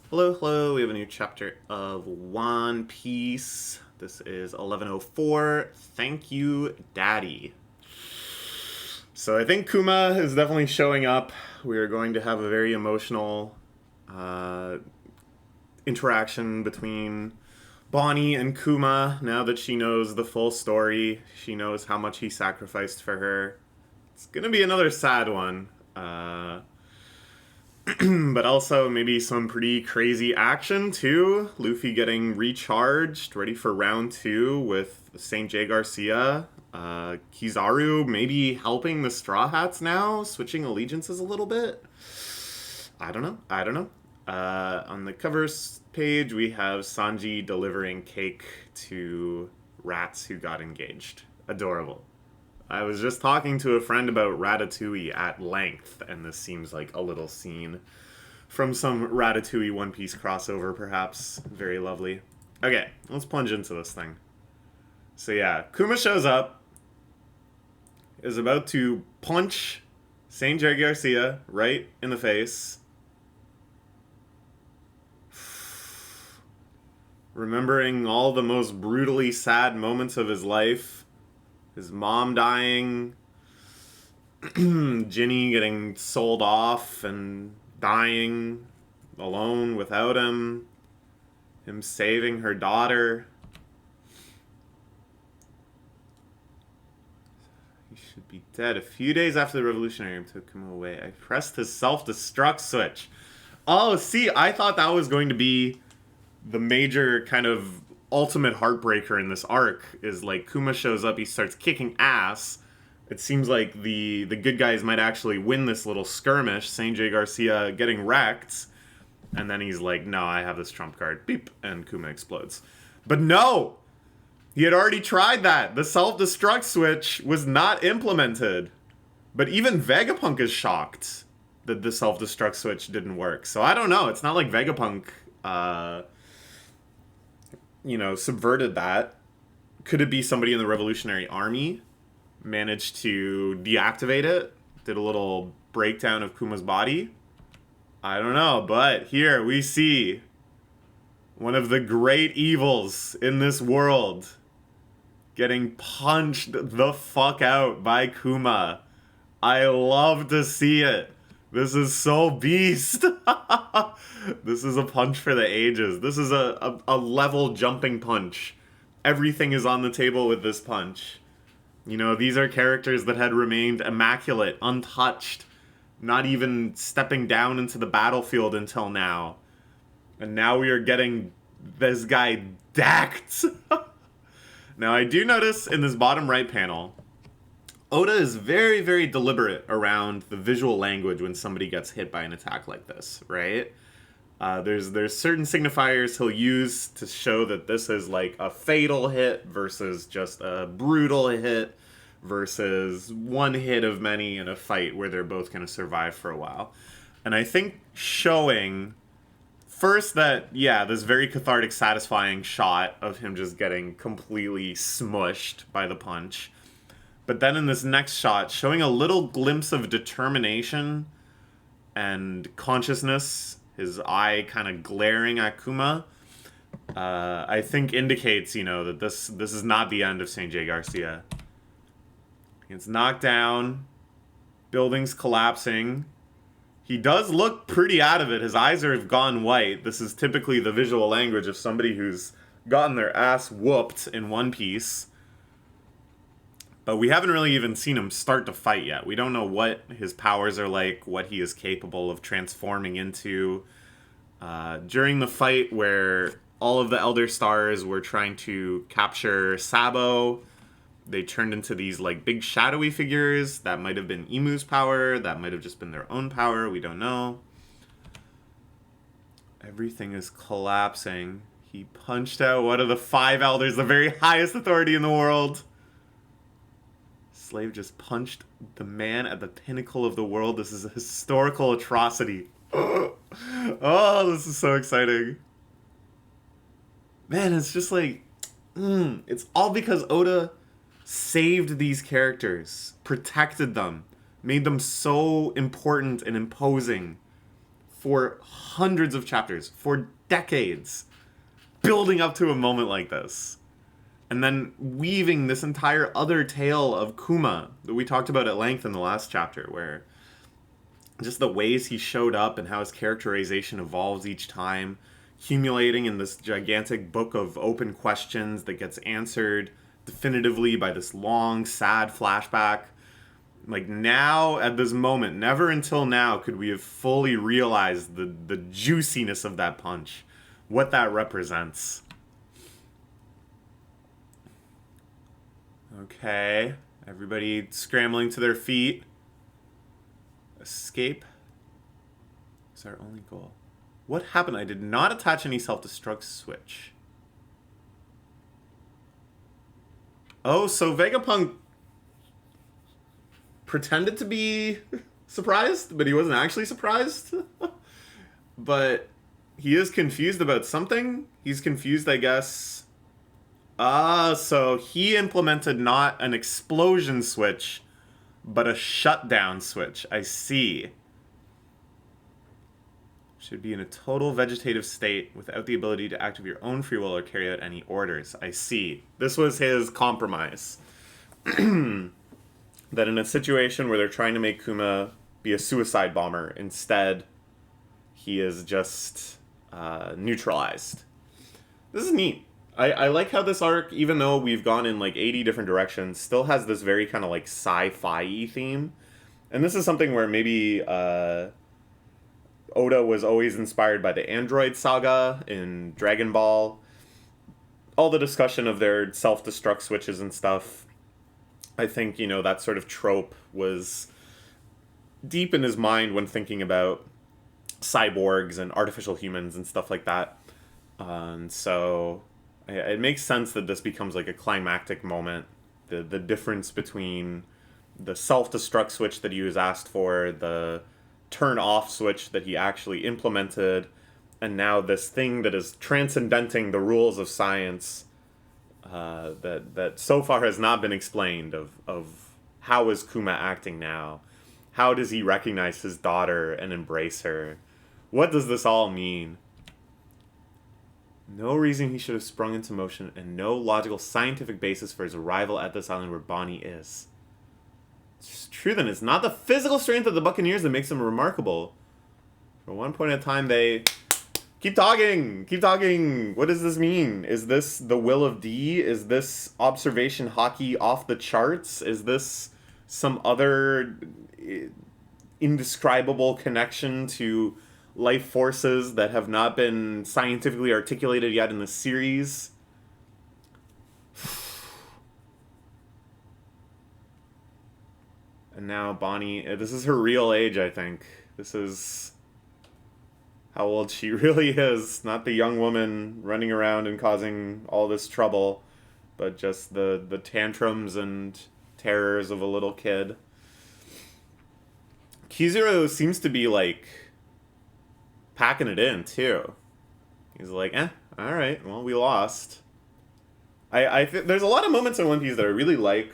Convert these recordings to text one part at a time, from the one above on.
Hello, hello. We have a new chapter of One Piece. This is 1104. Thank you, Daddy. So I think Kuma is definitely showing up. We are going to have a very emotional uh, interaction between Bonnie and Kuma now that she knows the full story. She knows how much he sacrificed for her. It's gonna be another sad one. But also maybe some pretty crazy action too. Luffy getting recharged, ready for round two with St. J. Garcia. Kizaru maybe helping the Straw Hats now, switching allegiances a little bit. I don't know. On the cover page, we have Sanji delivering cake to rats who got engaged. Adorable. I was just talking to a friend about Ratatouille at length, and this seems like a little scene from some Ratatouille One Piece crossover, perhaps. Very lovely. Okay, let's plunge into this thing. So yeah, Kuma shows up, is about to punch Saint Jerry Garcia right in the face. Remembering all the most brutally sad moments of his life. His mom dying, Ginny getting sold off and dying alone without him saving her daughter. He should be dead. A few days after the revolutionary took him away, I pressed his self-destruct switch. Oh, see, I thought that was going to be the major kind of ultimate heartbreaker in this arc is like Kuma shows up, he starts kicking ass. It seems like the good guys might actually win this little skirmish, Saint J. Garcia getting wrecked, and then he's like, no, I have this trump card, beep, and Kuma explodes. But no! He had already tried that. The self-destruct switch was not implemented. But even Vegapunk is shocked that the self-destruct switch didn't work. So I don't know. It's not like Vegapunk subverted that. Could it be somebody in the Revolutionary Army managed to deactivate it? Did a little breakdown of Kuma's body? I don't know, but here we see one of the great evils in this world getting punched the fuck out by Kuma. I love to see it. This is so beast. This is a punch for the ages. This is a level jumping punch. Everything is on the table with this punch. You know, these are characters that had remained immaculate, untouched, not even stepping down into the battlefield until now. And now we are getting this guy decked. Now, I do notice in this bottom right panel, Oda is very, very deliberate around the visual language when somebody gets hit by an attack like this, right? There's certain signifiers he'll use to show that this is like a fatal hit versus just a brutal hit versus one hit of many in a fight where they're both going to survive for a while. And I think showing first that, yeah, this very cathartic, satisfying shot of him just getting completely smushed by the punch. But then in this next shot, showing a little glimpse of determination and consciousness, his eye kind of glaring at Kuma, I think indicates, that this is not the end of St. J. Garcia. It's knocked down, buildings collapsing. He does look pretty out of it. His eyes have gone white. This is typically the visual language of somebody who's gotten their ass whooped in One Piece. But we haven't really even seen him start to fight yet. We don't know what his powers are like, what he is capable of transforming into. During the fight where all of the Elder Stars were trying to capture Sabo, they turned into these like big shadowy figures. That might have been Imu's power. That might have just been their own power. We don't know. Everything is collapsing. He punched out one of the 5 elders, the very highest authority in the world. Slave just punched the man at the pinnacle of the world. This is a historical atrocity. Oh, this is so exciting. Man, it's just like, it's all because Oda saved these characters, protected them, made them so important and imposing for hundreds of chapters, for decades, building up to a moment like this. And then weaving this entire other tale of Kuma that we talked about at length in the last chapter, where just the ways he showed up and how his characterization evolves each time, accumulating in this gigantic book of open questions that gets answered definitively by this long, sad flashback. Like, now, at this moment, never until now could we have fully realized the juiciness of that punch, what that represents. Okay, everybody scrambling to their feet. Escape is our only goal. What happened? I did not attach any self-destruct switch. Oh, so Vegapunk pretended to be surprised, but he wasn't actually surprised. But he is confused about something. He's confused, I guess. So he implemented not an explosion switch, but a shutdown switch. I see. Should be in a total vegetative state without the ability to act of your own free will or carry out any orders. I see. This was his compromise. That in a situation where they're trying to make Kuma be a suicide bomber, instead, he is just neutralized. This is neat. I like how this arc, even though we've gone in like 80 different directions, still has this very kind of like sci-fi theme. And this is something where maybe Oda was always inspired by the Android saga in Dragon Ball. All the discussion of their self-destruct switches and stuff. I think, you know, that sort of trope was deep in his mind when thinking about cyborgs and artificial humans and stuff like that. And so it makes sense that this becomes like a climactic moment. The difference between the self-destruct switch that he was asked for, the turn-off switch that he actually implemented, and now this thing that is transcendenting the rules of science that so far has not been explained of how is Kuma acting now? How does he recognize his daughter and embrace her? What does this all mean? No reason he should have sprung into motion, and no logical scientific basis for his arrival at this island where Bonnie is. It's true then, it's not the physical strength of the Buccaneers that makes them remarkable. For one point in time, they... Keep talking! Keep talking! What does this mean? Is this the will of D? Is this observation hockey off the charts? Is this some other indescribable connection to life forces that have not been scientifically articulated yet in the series? And now Bonnie, this is her real age, I think. This is how old she really is. Not the young woman running around and causing all this trouble, but just the tantrums and terrors of a little kid. Kizuro seems to be, like, packing it in, too. He's like, alright, well, we lost. There's a lot of moments in One Piece that I really like,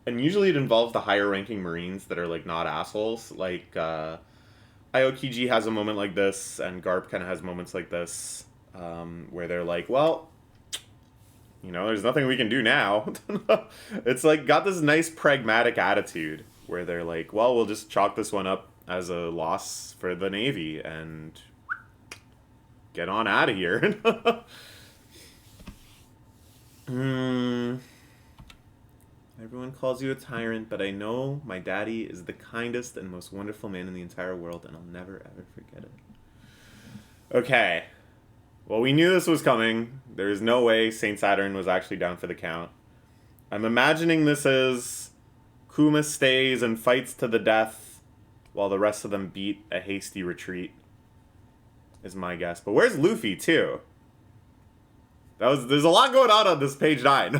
and usually it involves the higher-ranking Marines that are, like, not assholes. Like, Aokiji has a moment like this, and Garp kind of has moments like this, where they're like, well, you know, there's nothing we can do now. It's like, got this nice pragmatic attitude, where they're like, well, we'll just chalk this one up as a loss for the Navy, and get on out of here. Everyone calls you a tyrant, but I know my daddy is the kindest and most wonderful man in the entire world, and I'll never, ever forget it. Okay. Well, we knew this was coming. There's no way Saint Saturn was actually down for the count. I'm imagining this as Kuma stays and fights to the death while the rest of them beat a hasty retreat, is my guess. But where's Luffy, too? There's a lot going on this page 9.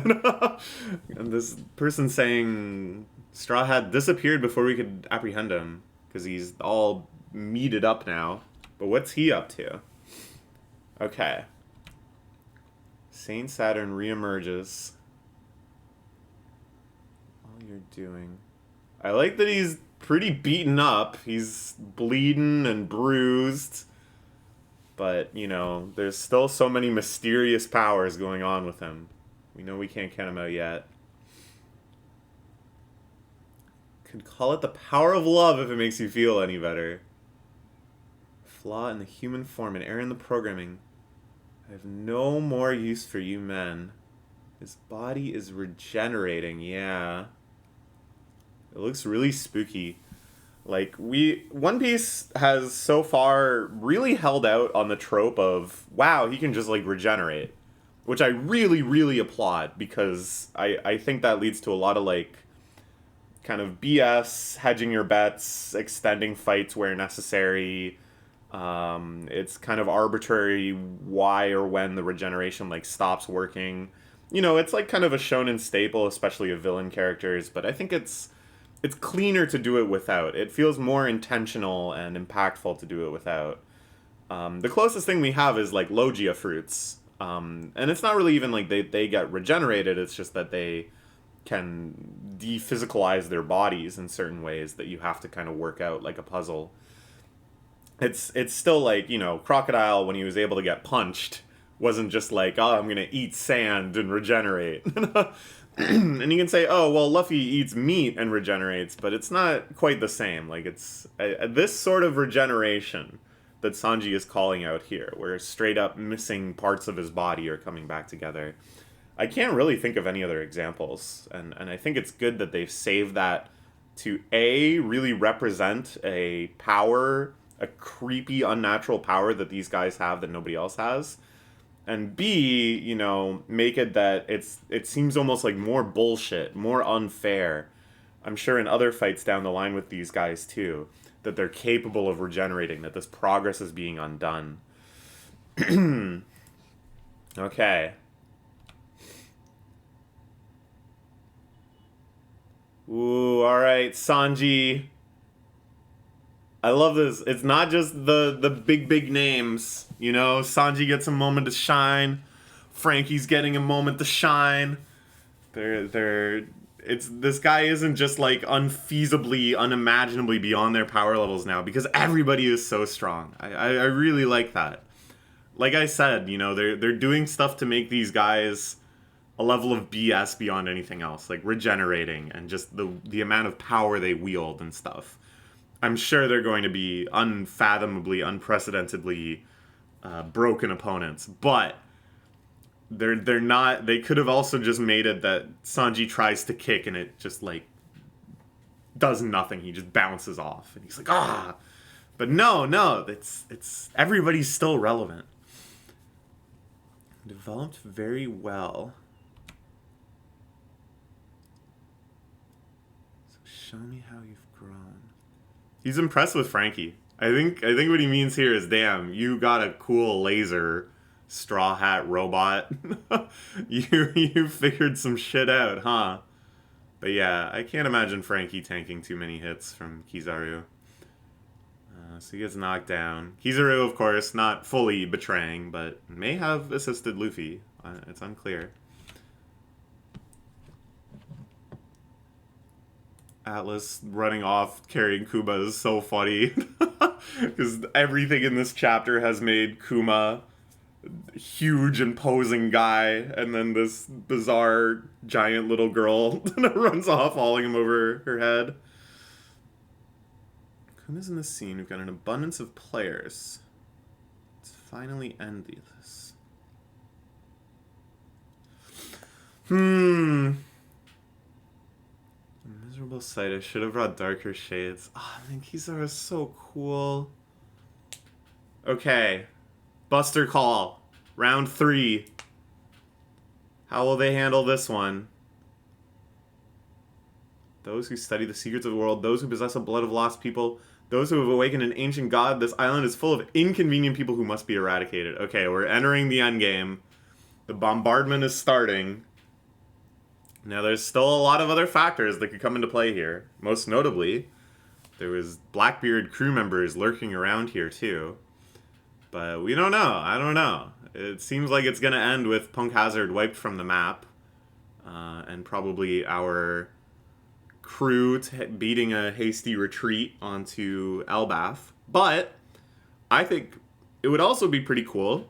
And this person saying Straw Hat disappeared before we could apprehend him, because he's all meated up now. But what's he up to? Okay. Saint Saturn reemerges. All you're doing. I like that he's pretty beaten up. He's bleeding and bruised. But, you know, there's still so many mysterious powers going on with him. We know we can't count him out yet. Could call it the power of love if it makes you feel any better. Flaw in the human form and error in the programming. I have no more use for you men. His body is regenerating, yeah. It looks really spooky. Like, One Piece has so far really held out on the trope of, wow, he can just, like, regenerate. Which I really, really applaud, because I think that leads to a lot of, like, kind of BS, hedging your bets, extending fights where necessary. It's kind of arbitrary why or when the regeneration, like, stops working. You know, it's, like, kind of a shonen staple, especially of villain characters, but I think it's cleaner to do it without. It feels more intentional and impactful to do it without. The closest thing we have is like Logia fruits. And it's not really even like they get regenerated, it's just that they can de-physicalize their bodies in certain ways that you have to kind of work out like a puzzle. It's still like, you know, Crocodile, when he was able to get punched, wasn't just like, oh, I'm gonna eat sand and regenerate. And you can say, oh, well, Luffy eats meat and regenerates, but it's not quite the same. Like, it's this sort of regeneration that Sanji is calling out here, where straight up missing parts of his body are coming back together. I can't really think of any other examples, and I think it's good that they've saved that to A, really represent a power, a creepy, unnatural power that these guys have that nobody else has, and B, you know, make it that it seems almost like more bullshit, more unfair. I'm sure in other fights down the line with these guys too, that they're capable of regenerating, that this progress is being undone. Okay. Ooh, alright, Sanji. I love this. It's not just the big names, you know. Sanji gets a moment to shine. Frankie's getting a moment to shine. It's this guy isn't just like unfeasibly, unimaginably beyond their power levels now, because everybody is so strong. I really like that. Like I said, you know, they're doing stuff to make these guys a level of BS beyond anything else, like regenerating and just the amount of power they wield and stuff. I'm sure they're going to be unfathomably, unprecedentedly broken opponents, but they're not. They could have also just made it that Sanji tries to kick and it just like does nothing. He just bounces off and he's like, ah. But no, it's everybody's still relevant. Developed very well. So show me how you've grown. He's impressed with Frankie. I think what he means here is, damn, you got a cool laser straw hat robot. you figured some shit out, huh? But yeah, I can't imagine Frankie tanking too many hits from Kizaru. So he gets knocked down. Kizaru, of course, not fully betraying, but may have assisted Luffy. It's unclear. Atlas running off carrying Kuma is so funny. Because everything in this chapter has made Kuma huge, imposing guy, and then this bizarre, giant little girl runs off, hauling him over her head. Kuma's in the scene. We've got an abundance of players. Let's finally end this. A miserable sight. I should have brought darker shades. Ah, oh, man, Kizaru is so cool. Okay. Buster Call. Round 3. How will they handle this one? Those who study the secrets of the world, those who possess the blood of lost people, those who have awakened an ancient god, this island is full of inconvenient people who must be eradicated. Okay, we're entering the endgame. The bombardment is starting. Now, there's still a lot of other factors that could come into play here. Most notably, there was Blackbeard crew members lurking around here, too. But we don't know. I don't know. It seems like it's going to end with Punk Hazard wiped from the map. And probably our crew beating a hasty retreat onto Elbath. But I think it would also be pretty cool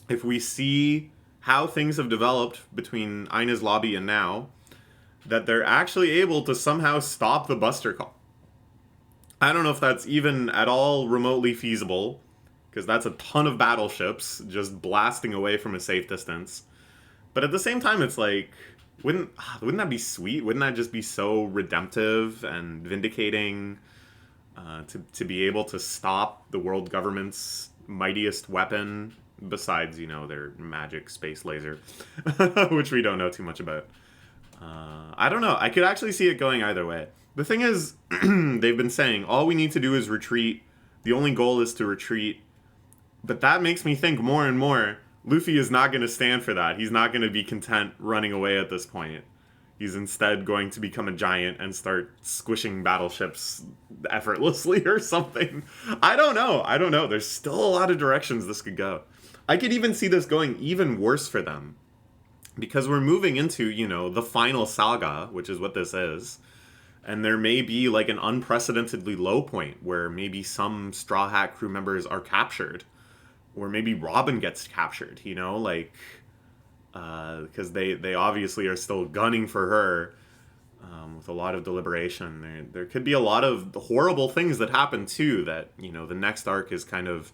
if we see how things have developed between Ina's lobby and now, that they're actually able to somehow stop the Buster Call. I don't know if that's even at all remotely feasible, because that's a ton of battleships just blasting away from a safe distance. But at the same time, it's like, wouldn't that be sweet? Wouldn't that just be so redemptive and vindicating, to be able to stop the world government's mightiest weapon, besides, their magic space laser, which we don't know too much about. I don't know. I could actually see it going either way. The thing is, they've been saying, all we need to do is retreat. The only goal is to retreat. But that makes me think more and more, Luffy is not going to stand for that. He's not going to be content running away at this point. He's instead going to become a giant and start squishing battleships effortlessly or something. I don't know. There's still a lot of directions this could go. I could even see this going even worse for them. Because we're moving into, the final saga, which is what this is. And there may be like an unprecedentedly low point where maybe some Straw Hat crew members are captured. Or maybe Robin gets captured, because they obviously are still gunning for her, with a lot of deliberation. There could be a lot of horrible things that happen too that, the next arc is kind of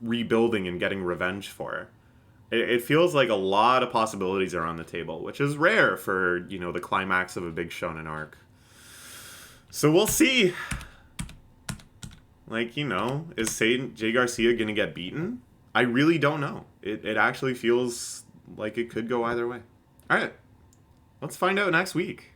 rebuilding and getting revenge for. It feels like a lot of possibilities are on the table, which is rare for, the climax of a big shonen arc. So we'll see. Is Jay Garcia going to get beaten? I really don't know. It actually feels like it could go either way. All right. Let's find out next week.